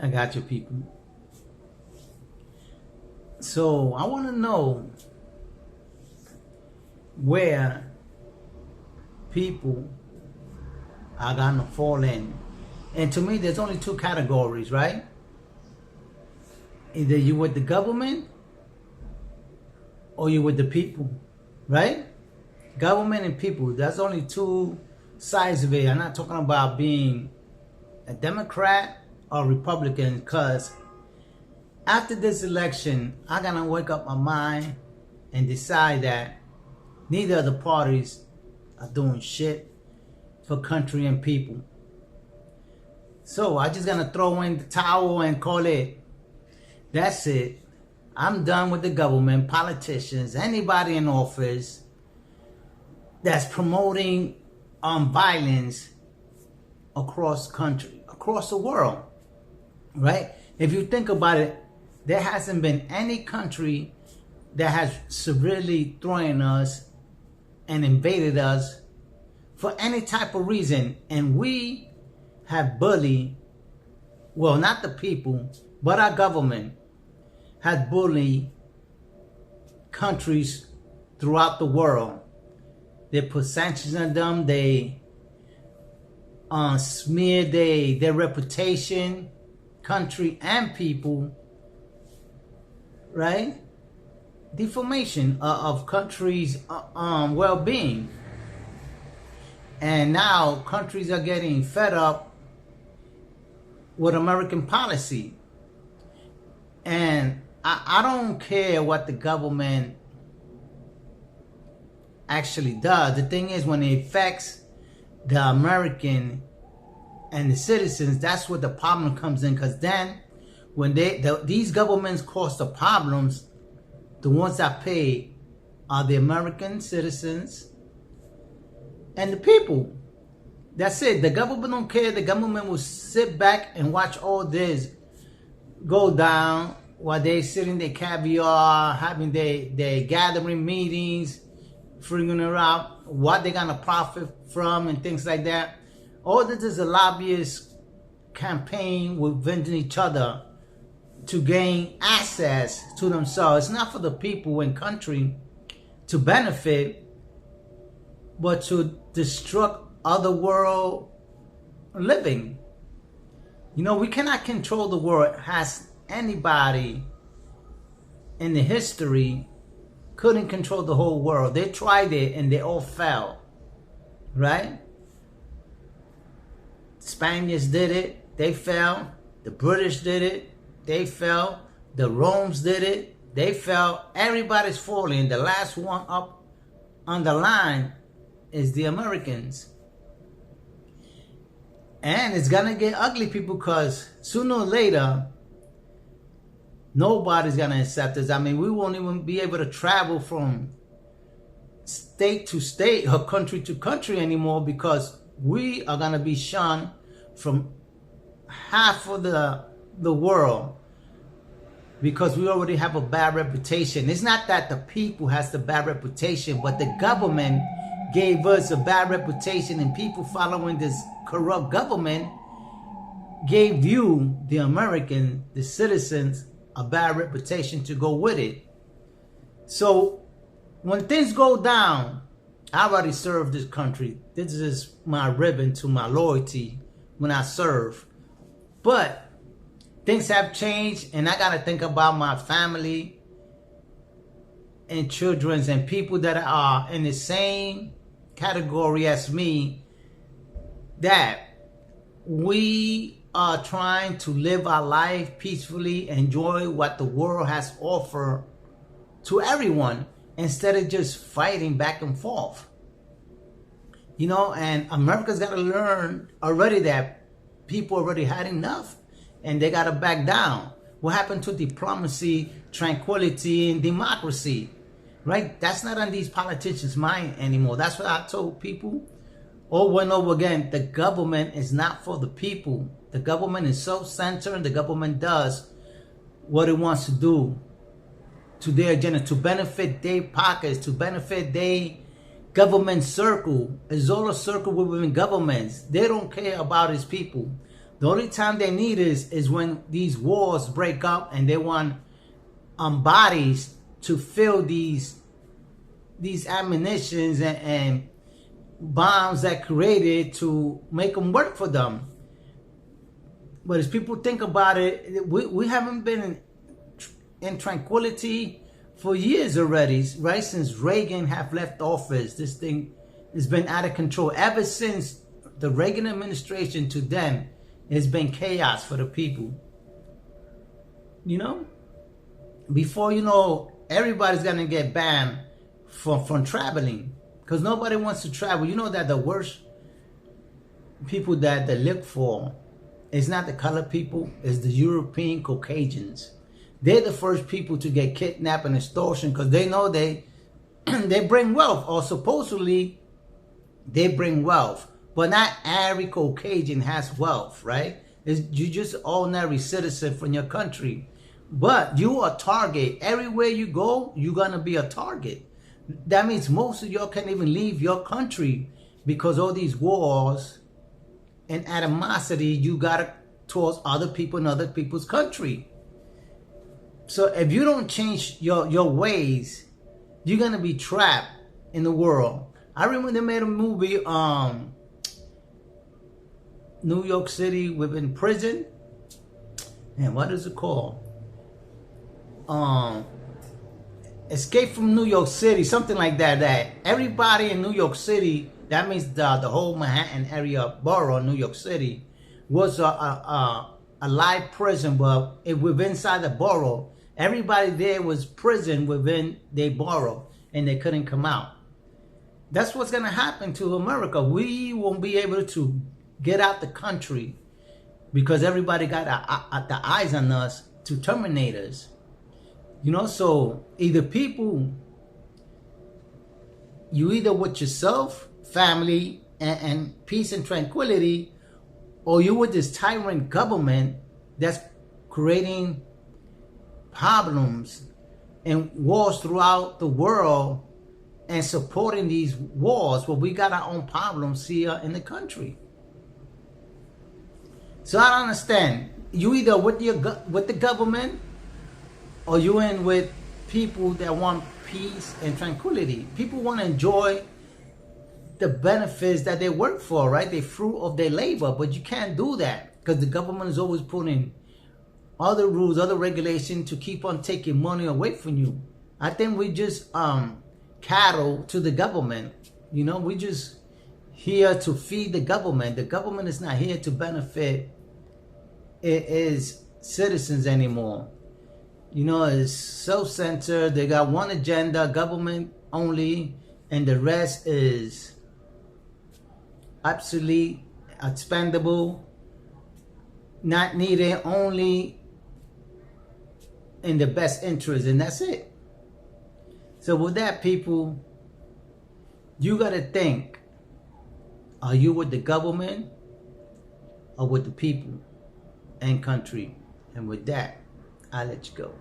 I got you, people. So I want to know where people are gonna fall in. And to me, there's only two categories, right? Either you with the government or you with the people, right? Government and people. That's only two sides of it. I'm not talking about being a Democrat or Republican, because after this election, I gotta wake up my mind and decide that neither of the parties are doing shit for country and people. So I just gonna throw in the towel and call it. That's it. I'm done with the government, politicians, anybody in office that's promoting violence across country, across the world, right? If you think about it, there hasn't been any country that has severely threatened us and invaded us for any type of reason. And we have bullied, well, not the people, but our government has bullied countries throughout the world. They put sanctions on them. They smeared their reputation, country and people, right? Defamation of countries' well-being. And now countries are getting fed up with American policy. And I don't care what the government actually does. The thing is, when it affects the American and the citizens, that's where the problem comes in. Because then when these governments cause the problems, the ones that pay are the American citizens and the people. That's it. The government don't care. The government will sit back and watch all this go down while they sitting their caviar, having their gathering meetings, figuring out what they're gonna profit from and things like that. All this is a lobbyist campaign within each other to gain access to themselves. It's not for the people and country to benefit, but to destruct other world living. You know, we cannot control the world. Has anybody in the history couldn't control the whole world? They tried it and they all fell, right? Spaniards did it, they fell. The British did it, they fell. The Romans did it, they fell. Everybody's falling. The last one up on the line is the Americans. And it's gonna get ugly, people, because sooner or later, nobody's gonna accept us. I mean, we won't even be able to travel from state to state or country to country anymore, because we are gonna be shunned from half of the world, because we already have a bad reputation. It's not that the people has the bad reputation, but the government gave us a bad reputation, and people following this corrupt government gave you, the American, the citizens, a bad reputation to go with it. So when things go down, I already served this country. This is my ribbon to my loyalty when I serve. But things have changed, and I got to think about my family and children and people that are in the same category as me, that we are trying to live our life peacefully, enjoy what the world has offered to everyone, instead of just fighting back and forth. You know, and America's got to learn already that people already had enough, and they got to back down. What happened to diplomacy, tranquility, and democracy? Right? That's not on these politicians' mind anymore. That's what I told people over and over again. The government is not for the people. The government is self-centered. The government does what it wants to do to their agenda, to benefit their pockets, to benefit their government circle. It's all a circle within governments. They don't care about its people. The only time they need is when these wars break up and they want bodies to fill these ammunitions and bombs that created to make them work for them. But as people think about it, we haven't been in tranquility for years already, right? Since Reagan have left office, this thing has been out of control. Ever since the Reagan administration to then, it's been chaos for the people. You know? Before you know, everybody's gonna get banned from traveling. Because nobody wants to travel. You know that the worst people that they look for is not the colored people, it's the European Caucasians. They're the first people to get kidnapped and extortion because they know they bring wealth, or supposedly they bring wealth. But not every Caucasian has wealth, right? You're just an ordinary citizen from your country. But you are a target. Everywhere you go, you're going to be a target. That means most of y'all can't even leave your country because all these wars and animosity you got towards other people in other people's country. So if you don't change your ways, you're going to be trapped in the world. I remember they made a movie, New York City within prison. And what is it called? Escape from New York City, something like that. That everybody in New York City, that means the whole Manhattan area borough, New York City, was a live prison, but within inside the borough, everybody there was prison within their borough, and they couldn't come out. That's what's gonna happen to America. We won't be able to get out the country because everybody got the eyes on us to terminate us. You know, so either people, you either with yourself, family, and peace and tranquility, or you with this tyrant government that's creating problems and wars throughout the world and supporting these wars. Well, we got our own problems here in the country. So I don't understand. You either with the government, or you in with people that want peace and tranquility. People want to enjoy the benefits that they work for, right? The fruit of their labor. But you can't do that because the government is always putting other rules, other regulations to keep on taking money away from you. I think we just cattle to the government. You know, we just here to feed the government. The government is not here to benefit its citizens anymore. You know, it's self-centered. They got one agenda, government only, and the rest is obsolete, expendable, not needed, only in the best interest, and that's it. So with that, people, you got to think, are you with the government or with the people and country? And with that, I'll let you go.